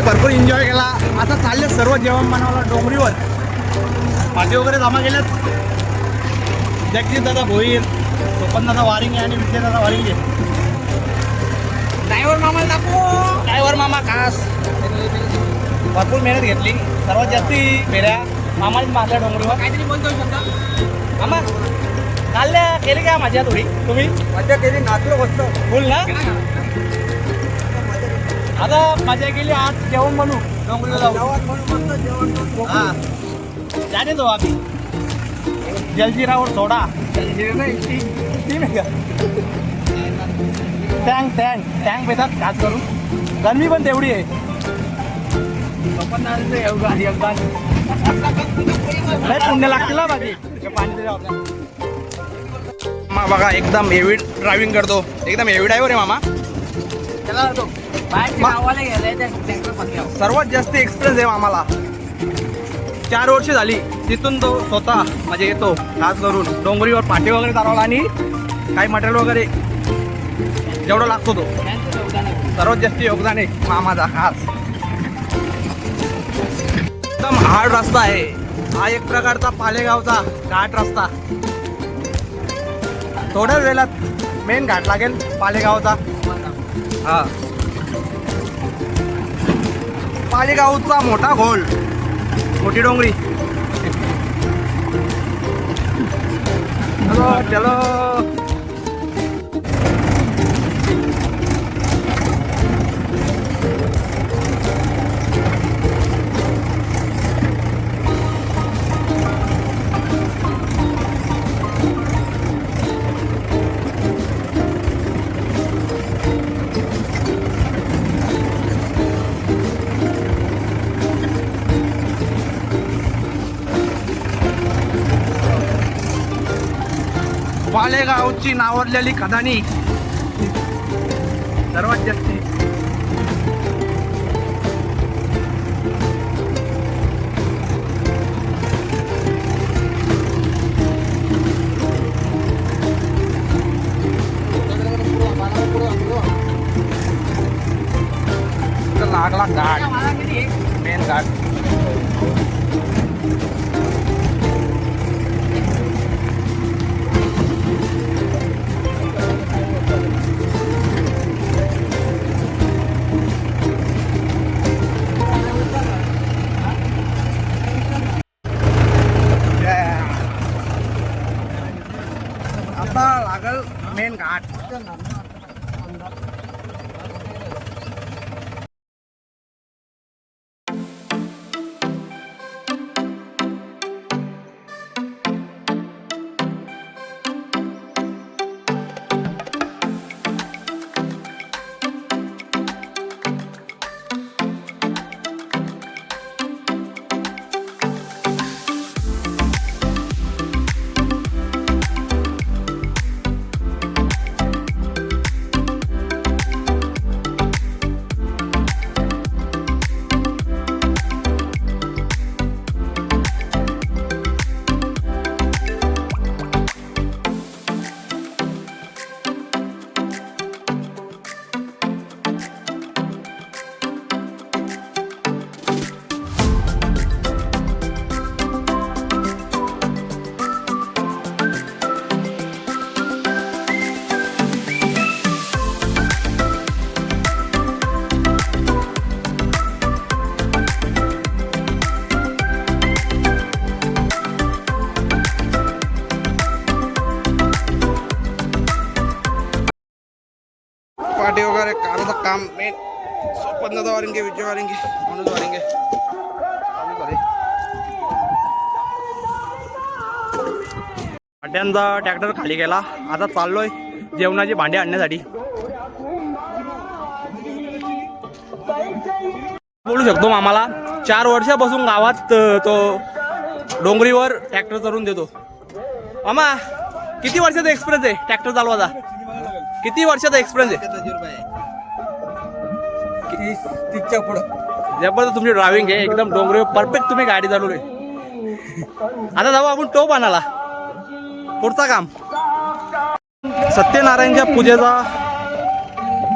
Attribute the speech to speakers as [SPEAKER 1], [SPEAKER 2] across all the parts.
[SPEAKER 1] भरपूर एन्जॉय केला. आता चालले सर्व जेवण बनवलं डोंगरीवर. भाजी वगैरे जमा केल्यात. जगदीश दादा भोईर, सोपन दादा वारिंगे आणि विजय दादा वारिंगे. ड्रायव्हर मामा दाखवू. ड्रायव्हर मामा खास भरपूर मेहनत घेतली. सर्वात जास्ती फेऱ्या मामाने मारल्या डोंगरीवर. काहीतरी बोलतो शकता मामा. कालल्या केली का मजा थोडी? तुम्ही मजा केली, नाचलो मस्त बोल ना. आता मजा केली. आज जेवण बनवू डोंगरीला जाऊ. हां जाणे तो आम्ही जलजिरावर सोडा. जलजिरा नाही टीम आहे का? टँक पेतात खास करून. गरमी पण तेवढी आहे. पुण्य लागतील ना बाकी पाणी. मामा बघा एकदम हेवी ड्रायव्हिंग करतो. एकदम हेवी ड्रायव्हर आहे मामा. सर्वात जास्त एक्सपिरियन्स आहे मामाला. 4 वर्ष झाली तिथून तो स्वतः म्हणजे येतो खास करून डोंगरीवर पाठी वगैरे चालवला आणि काही मटेरियल वगैरे जेवढा लागतो तो सर्वात जास्त योगदान आहे मामाचा खास. एकदम हार्ड रस्ता आहे हा. एक प्रकारचा पालेगावचा घाट रस्ता. थोड्याच वेळात मेन घाट लागेल पालेगावचा. हा पालेगावचा मोठा घोल, मोठी डोंगरी. चलो चलो. पालेगावची नावाजलेली खदानी सर्वात जास्ती. लागला घाट, मेन घाट. आता लागल मेन घाट. पाठी वगैरे काराचं काम मेन सोपन दादा वारिंगे, विजय वारिंगे, मनोज वारिंगे चालू करे. पाट्यांचा ट्रॅक्टर खाली गेला. आता चाललोय जेवणाची भांडी आणण्यासाठी. बोलू शकतो मामाला 4 वर्षापासून गावात तो डोंगरीवर ट्रॅक्टर चालवून देतो. मामा किती वर्षाचा एक्सपिरियन्स आहे ट्रॅक्टर चालवायचा? किती वर्षाचा एक्सपिरियन्स आहे? 30च्या पुढं. जबरदस्त तुमची ड्रायव्हिंग आहे. एकदम डोंगरीवर परफेक्ट तुम्ही गाडी चालवली. आता जाऊ आपण टोप आणायला. पुढचा काम सत्यनारायणच्या पूजेचा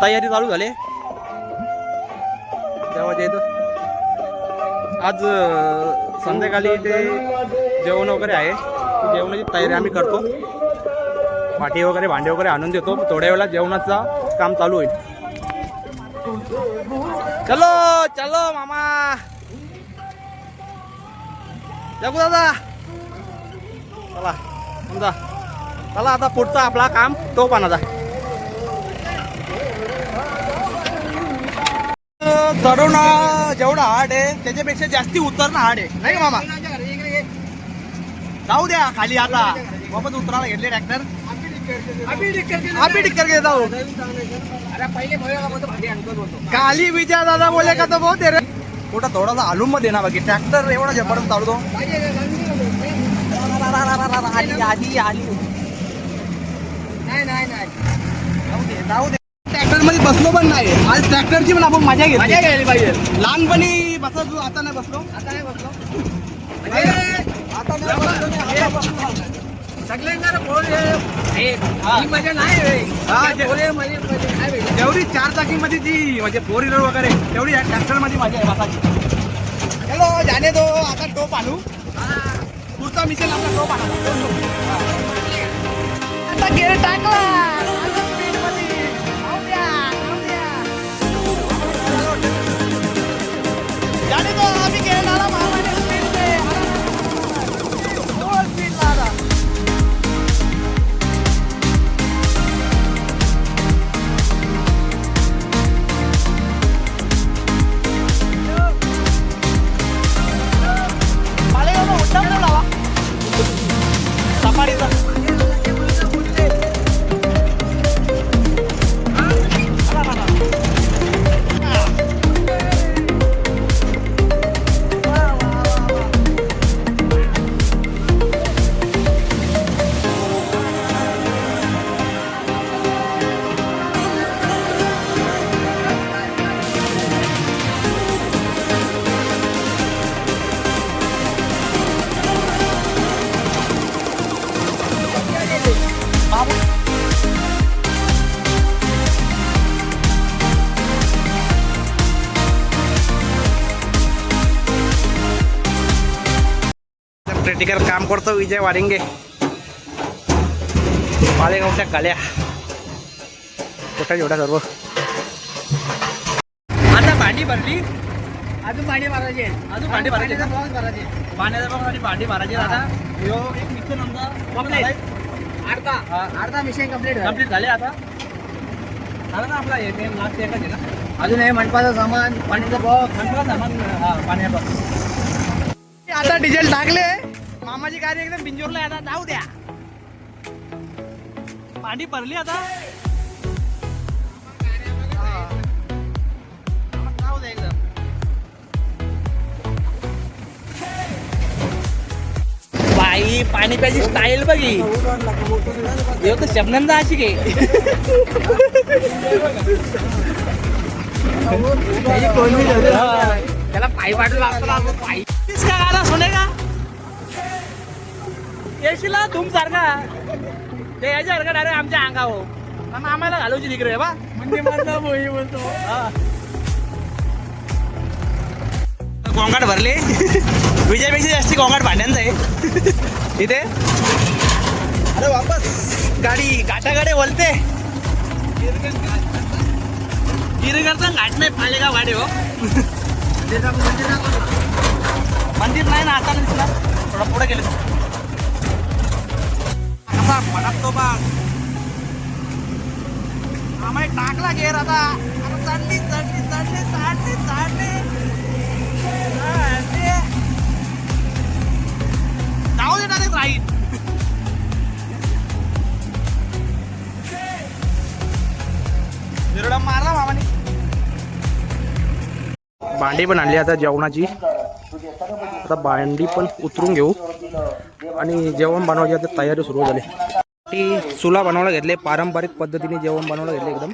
[SPEAKER 1] तयारी चालू झाली. तेव्हा येतो आज संध्याकाळी इथे जेवण वगैरे आहे. जेवणाची तयारी आम्ही करतो. पाटी वगैरे भांडे वगैरे आणून देतो. थोड्या वेळात जेवणाचा काम चालू होईल. चलो चलो मामा जगू दादा चला समजा. चला आता पुढचा आपला काम तो पाण्याचा. चढून जेवढा हार्ड आहे त्याच्यापेक्षा जास्ती उतरणं हार्ड आहे नाही का मामा. जाऊ द्या खाली आता वापस उतरायला घेतले ट्रॅक्टर. अभी टिक्कर के जाऊ खाली विचार दादा बोले का तो बहुत रे कुठं थोडासा हलून मध्ये ना बाकी ट्रॅक्टर एवढा जबरदस्त चालतो. आधी आली जाऊ दे. ट्रॅक्टर मध्ये बसलो पण नाही आज. ट्रॅक्टरची पण आपण मजा घ्यायला पाहिजे. लहानपणी बसलो आता नाही बसलो. जेवढी 4 चाकीमध्ये जी म्हणजे 4 व्हीलर वगैरे तेवढी ट्रॅक्टर मध्ये मजा आहे बसायची. चलो जाने दो आता टोप आणू. पुढचा मिशन आपला टोप आणू. आता गेअर टाकला. जाने दो अभी गेअर डाला मारवाने स्पीड पे. बहुत स्पीड लादा. सफारीचा प्रॅक्टिकल काम करतो विजय वारिंगे. मालेगावच्या गाड्या छोट्या छोट्या सर्व. आता भांडी भरली. अजून भांडी भरायची. अजून भांडी भरायची. पाण्याचा बॉक्स आणि भांडी भरायची. आता एक मिशन आमचा अर्धा मिशन कम्प्लीट झाले. आता झालं ना आपला हे लास्ट एकच आहे ना. अजून हे मंडपाचं सामान पाण्याचा बॉक्स मंडपाचं सामान पाण्याचा बॉक्स. आता डिझेल टाकले. मामाची गाडी एकदम बिंजोरला आता जाऊ द्या. पाणी भरली आता जाऊ द्या एकदम. बाई पाणी प्यायची स्टाईल बघी. एवढं तर शब्दांचा अशी घे. त्याला पायी वाटलं लागतो. पायी का गाणं सोने का येशीला तुम सारखा ते याच्यासारखा डायरेक्ट आमच्या अंगावर आणि आम्हाला घालवची तिकडे बा. म्हणजे माझा मोही बोलतो. गोंगाट भरले. विजयपेक्षा जास्ती गोंगाट भांड्यांचा आहे इथे. अरे वापस गाडी गाड्या बोलते. गिरगडचा घाट नाही पालेगाव गाडी हो. मंदिर नाही ना आता दिसला. थोडा पुढे गेले कसा फडकतो बा. आम्हाला टाकला गेर आता. चढली चढली चढली चढली चढली जाऊ दे डायरेक्ट राईट. बिरडा मारला मामाने. भांडी पण आणली आता जेवणाची. आता भांडी पण उतरून घेऊ आणि जेवण बनवायची आता तयारी सुरू झाली. ती चुला बनवायला घेतले. पारंपरिक पद्धतीने जेवण बनवायला घेतले. एकदम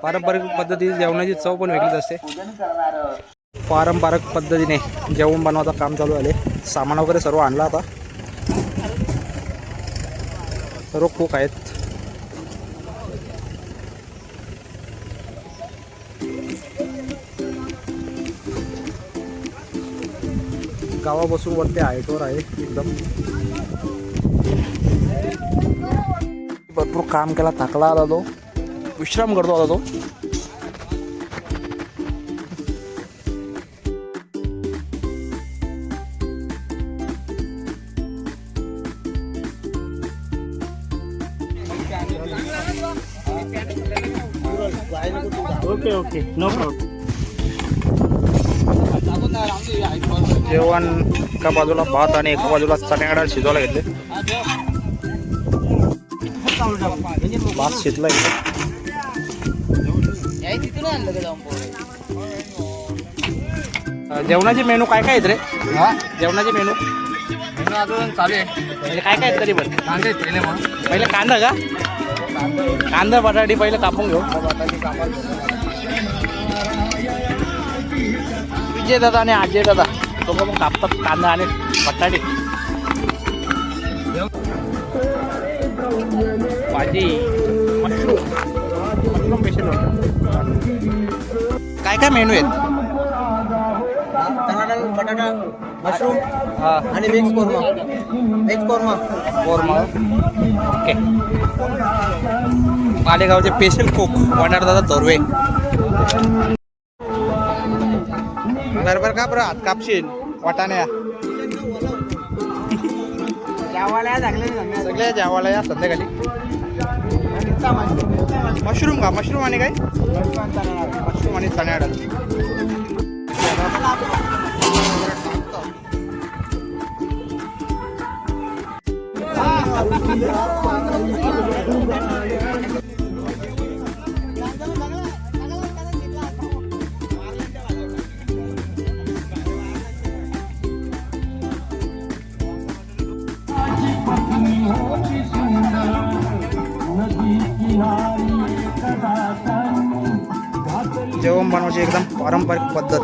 [SPEAKER 1] पारंपरिक पद्धतीने जेवणाची चव पण वेगळीच असते. पारंपरिक पद्धतीने जेवण बनवायचं काम चालू झाले. सामान वगैरे सर्व आणला. आता सर्व कुक आहेत. गावापासून वरती हाईटवर आहे एकदम. भरपूर काम केला, थकला आला तो, विश्राम करतो आता तो.
[SPEAKER 2] Okay okay no problem.
[SPEAKER 1] जेवण एका बाजूला भात आणि एका बाजूला चण्या डाळ शिजवायला घेतले. भात शिजला इथे. जेवणाचे मेनू काय काय आहेत रे? जेवणाचे मेनू
[SPEAKER 2] अजून चालू आहे.
[SPEAKER 1] म्हणजे काय काय आहेत तरी पण?
[SPEAKER 2] कांदे केले मग
[SPEAKER 1] पहिले कांदा का? कांदा बटाटी पहिले कापून घेऊ. विजय दादा आणि अजय दादा तो पण कापतात कांदा आणि बटाटे. भाजी मशरूम पेशल. काय काय मेनू आहेत?
[SPEAKER 2] बटाटा मशरूम
[SPEAKER 1] हा
[SPEAKER 2] आणि mix korma. Mix korma
[SPEAKER 1] korma. Okay. मालेगावचे स्पेशल कुक वडार दादा तोरवे. बरोबर का बरं हात कापशील वाटाण्या सगळ्या जेवायला या संध्याकाळी. मशरूम का? मशरूम आणि काय? मशरूम आणि चण्या डाळ. जेवण बनवायची एकदम पारंपरिक पद्धत.